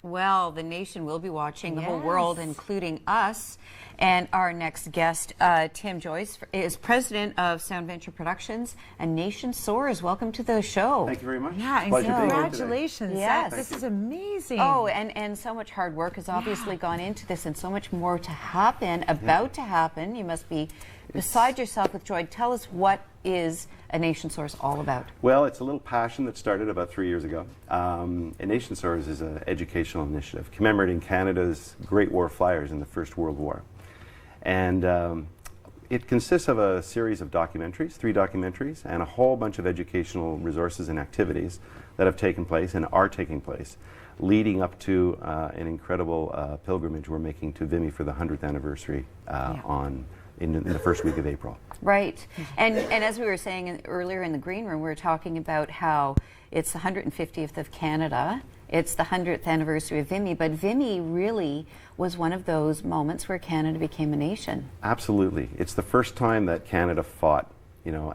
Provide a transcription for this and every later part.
Well, the nation will be watching, the whole Yes. world, including us. And our next guest, Tim Joyce, is president of Sound Venture Productions and Nation Soars. Welcome to the show. Thank you very much. Yeah, and Pleasure being here today. congratulations. Yes. This is amazing. Oh, and so much hard work has obviously gone into this, and so much more to happen, about to happen. You must be beside yourself with joy. Tell us, what is a Nation Soars all about? Well, it's a little passion that started about 3 years ago. A Nation Soars is an educational initiative commemorating Canada's Great War flyers in the First World War. And it consists of a series of documentaries, 3 documentaries, and a whole bunch of educational resources and activities that have taken place and are taking place, leading up to an incredible pilgrimage we're making to Vimy for the 100th anniversary in the first week of April. Right. And as we were saying earlier in the green room, we were talking about how it's the 150th of Canada. It's the 100th anniversary of Vimy, but Vimy really was one of those moments where Canada became a nation. Absolutely. It's the first time that Canada fought,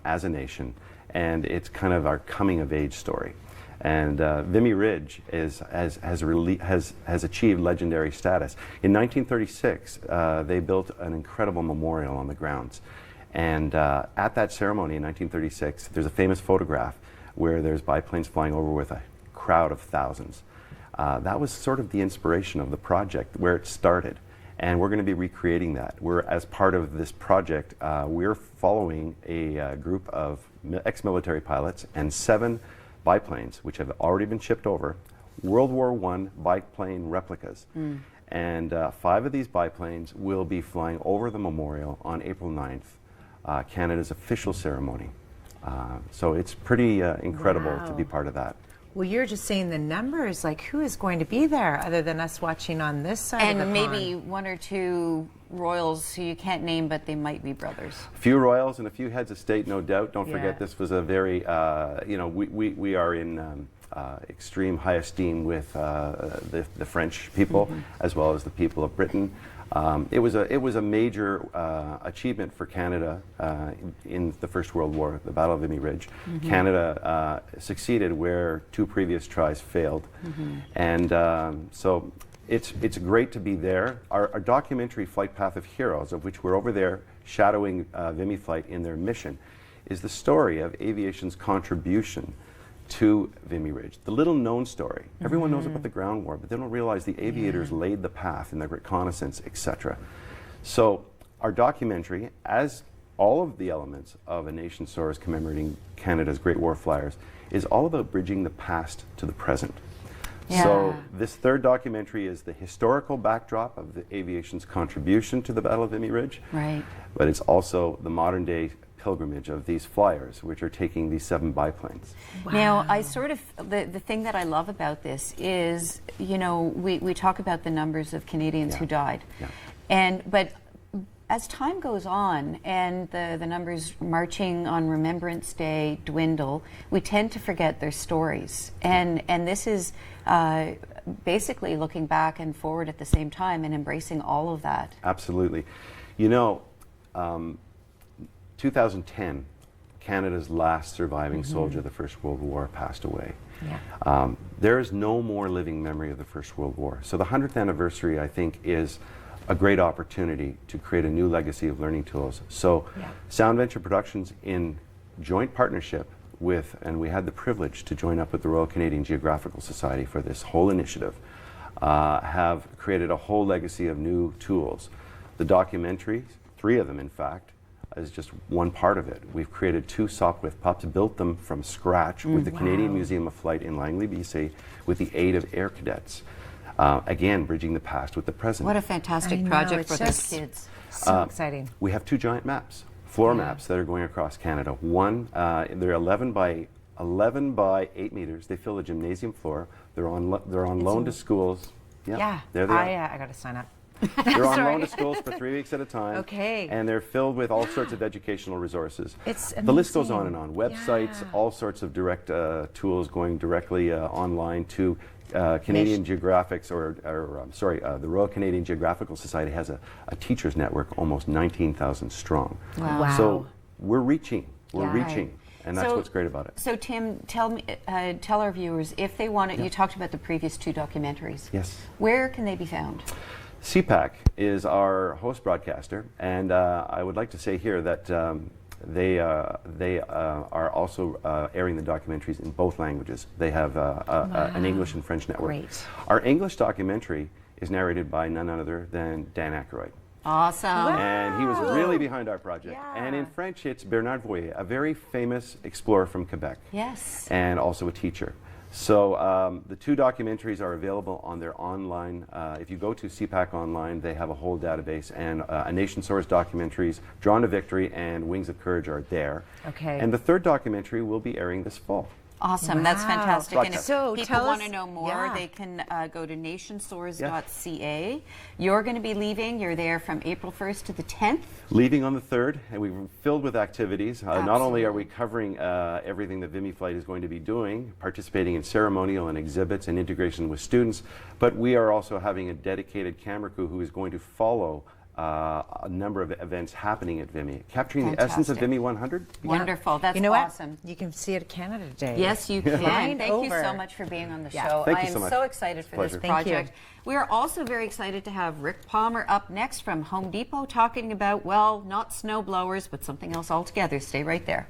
as a nation, and it's kind of our coming of age story. And Vimy Ridge has achieved legendary status. In 1936, they built an incredible memorial on the grounds. And at that ceremony in 1936, there's a famous photograph where there's biplanes flying over with a crowd of thousands. That was sort of the inspiration of the project, where it started. And we're going to be recreating that. As part of this project, we're following a group of ex-military pilots and 7 biplanes, which have already been shipped over, World War I biplane replicas. And 5 of these biplanes will be flying over the memorial on April 9th, Canada's official ceremony. So it's pretty incredible to be part of that. Well, you're just saying the numbers, like who is going to be there other than us watching on this side of the And maybe pond? 1 or 2 royals who you can't name, but they might be brothers. A few royals and a few heads of state, no doubt. Don't Yeah. forget, this was a very, we are in extreme high esteem with the French people, as well as the people of Britain. It was a major achievement for Canada in the First World War, the Battle of Vimy Ridge. Canada succeeded where 2 previous tries failed, and so it's great to be there. Our documentary, Flight Path of Heroes, of which we're over there shadowing Vimy Flight in their mission, is the story of aviation's contribution to Vimy Ridge. The little known story. Everyone knows about the ground war, but they don't realize the aviators laid the path in the reconnaissance, etc. So our documentary, as all of the elements of A Nation Soars commemorating Canada's Great War flyers, is all about bridging the past to the present. So this 3rd documentary is the historical backdrop of the aviation's contribution to the Battle of Vimy Ridge. Right. But it's also the modern day pilgrimage of these flyers, which are taking these 7 biplanes. Now, I sort of, the thing that I love about this is, we talk about the numbers of Canadians who died. But as time goes on and the numbers marching on Remembrance Day dwindle, we tend to forget their stories. And this is basically looking back and forward at the same time and embracing all of that. Absolutely. 2010, Canada's last surviving soldier of the First World War passed away. There is no more living memory of the First World War. So the 100th anniversary, I think, is a great opportunity to create a new legacy of learning tools. So Sound Venture Productions, in joint partnership with, and we had the privilege to join up with the Royal Canadian Geographical Society for this whole initiative, have created a whole legacy of new tools. The documentaries, 3 of them in fact, is just one part of it. We've created 2 Sopwith pups, built them from scratch with the Canadian Museum of Flight in Langley, BC, with the aid of air cadets. Again, bridging the past with the present. What a fantastic project for those kids. So exciting. We have 2 giant maps, floor maps, that are going across Canada. One, they're 11 by 8 meters. They fill a gymnasium floor. They're on loan to schools. There they are. I got to sign up. They're on loan to schools for 3 weeks at a time. Okay. And they're filled with all sorts of educational resources. It's the list goes on amazing. and on. Websites, all sorts of direct tools going directly online to Canadian Geographics, the Royal Canadian Geographical Society has a teachers network almost 19,000 strong. Wow. So we're reaching. We're reaching. and that's what's great about it. So Tim, tell our viewers if they want it. You talked about the previous 2 documentaries. Yes. Where can they be found? CPAC is our host broadcaster, and I would like to say here that they are also airing the documentaries in both languages. They have an English and French network. Great. Our English documentary is narrated by none other than Dan Aykroyd. Awesome. And he was really behind our project. Yeah. And in French, it's Bernard Voyer, a very famous explorer from Quebec. Yes. And also a teacher. So the 2 documentaries are available on their online. If you go to CPAC online, they have a whole database, and A Nation Soars documentaries, Drawn to Victory and Wings of Courage are there. Okay. And the 3rd documentary will be airing this fall. Awesome. That's Wow. fantastic. And if So people tell want us- to know more, yeah. they can go to nationsoars.ca. You're going to be leaving. You're there from April 1st to the 10th. Leaving on the 3rd, and we're filled with activities. Not only are we Absolutely. covering everything that Vimy Flight is going to be doing, participating in ceremonial and exhibits and integration with students, but we are also having a dedicated camera crew who is going to follow a number of events happening at Vimy, capturing the essence of Fantastic. Vimy 100. Wonderful. That's You know awesome. what? You can see it at Canada Day. Yes, you can. Flying Thank you so over. much for being on the Yeah. show. Thank I you am so much. so excited for Pleasure. this Thank you. project. We are also very excited to have Rick Palmer up next from Home Depot talking about, well, not snow blowers, but something else altogether. Stay right there.